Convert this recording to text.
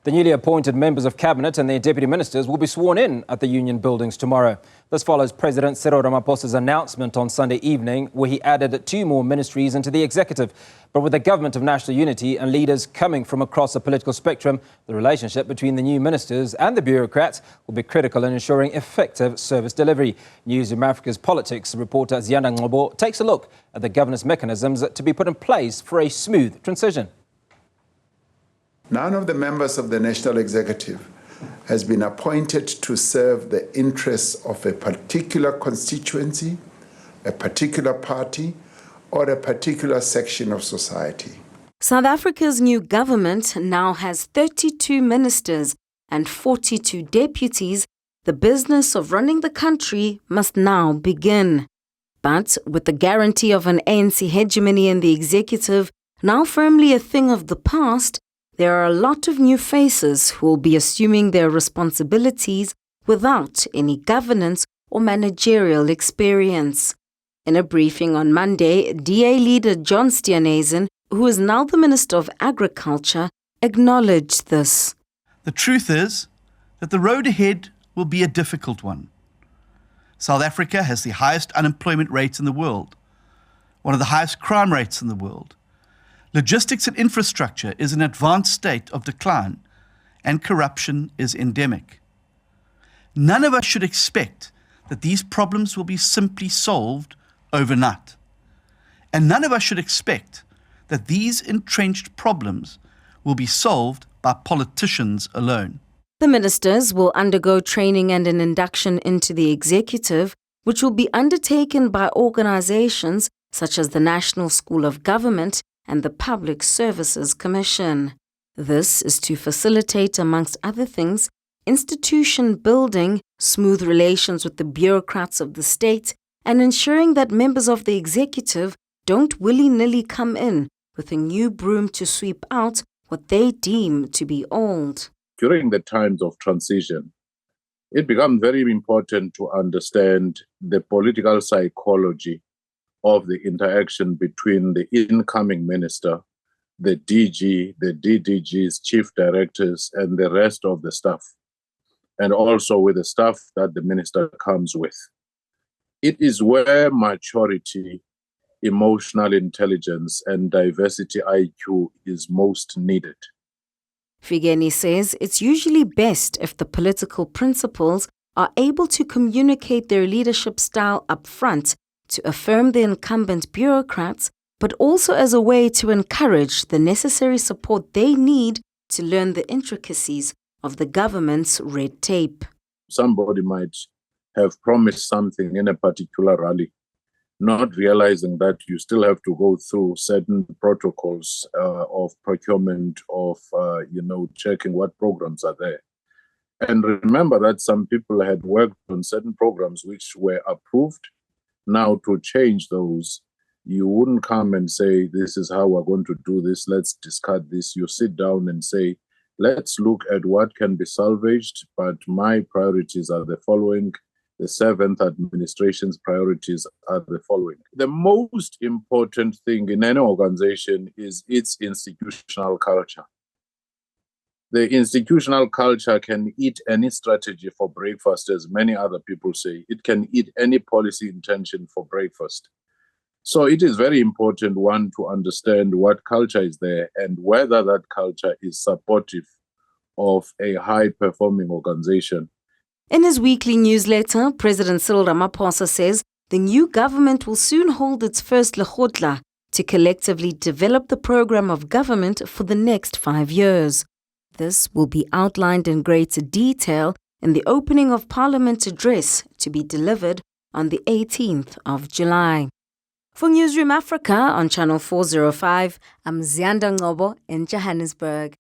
The newly appointed members of Cabinet and their deputy ministers will be sworn in at the union buildings tomorrow. This follows President Cyril Ramaphosa's announcement on Sunday evening, where he added 2 more ministries into the executive. But with the government of national unity and leaders coming from across the political spectrum, the relationship between the new ministers and the bureaucrats will be critical in ensuring effective service delivery. Newzroom Afrika's politics reporter Ziyanda Ngcobo takes a look at the governance mechanisms to be put in place for a smooth transition. None of the members of the National Executive has been appointed to serve the interests of a particular constituency, a particular party, or a particular section of society. South Africa's new government now has 32 ministers and 42 deputies. The business of running the country must now begin. But with the guarantee of an ANC hegemony in the executive now firmly a thing of the past, there are a lot of new faces who will be assuming their responsibilities without any governance or managerial experience. In a briefing on Monday, DA leader John Steenhuisen, who is now the Minister of Agriculture, acknowledged this. The truth is that the road ahead will be a difficult one. South Africa has the highest unemployment rates in the world, one of the highest crime rates in the world. Logistics and infrastructure is in an advanced state of decline, and corruption is endemic. None of us should expect that these problems will be simply solved overnight. And none of us should expect that these entrenched problems will be solved by politicians alone. The ministers will undergo training and an induction into the executive, which will be undertaken by organizations such as the National School of Government and the Public Services Commission. This is to facilitate, amongst other things, institution building, smooth relations with the bureaucrats of the state, and ensuring that members of the executive don't willy-nilly come in with a new broom to sweep out what they deem to be old. During the times of transition, it becomes very important to understand the political psychology of the interaction between the incoming minister, the DG, the DDGs, chief directors, and the rest of the staff, and also with the staff that the minister comes with. It is where maturity, emotional intelligence, and diversity IQ is most needed. Figeni says it's usually best if the political principals are able to communicate their leadership style up front to affirm the incumbent bureaucrats, but also as a way to encourage the necessary support they need to learn the intricacies of the government's red tape. Somebody might have promised something in a particular rally, not realizing that you still have to go through certain protocols of procurement, of checking what programs are there. And remember that some people had worked on certain programs which were approved. Now, to change those, you wouldn't come and say, this is how we're going to do this, let's discard this. You sit down and say, let's look at what can be salvaged, but my priorities are the following. The 7th administration's priorities are the following. The most important thing in any organization is its institutional culture. The institutional culture can eat any strategy for breakfast, as many other people say. It can eat any policy intention for breakfast. So it is very important, one, to understand what culture is there and whether that culture is supportive of a high-performing organization. In his weekly newsletter, President Cyril Ramaphosa says the new government will soon hold its first lekgotla to collectively develop the program of government for the next 5 years. This will be outlined in greater detail in the opening of Parliament address to be delivered on the 18th of July. For Newzroom Afrika on Channel 405, I'm Ziyanda Ngcobo in Johannesburg.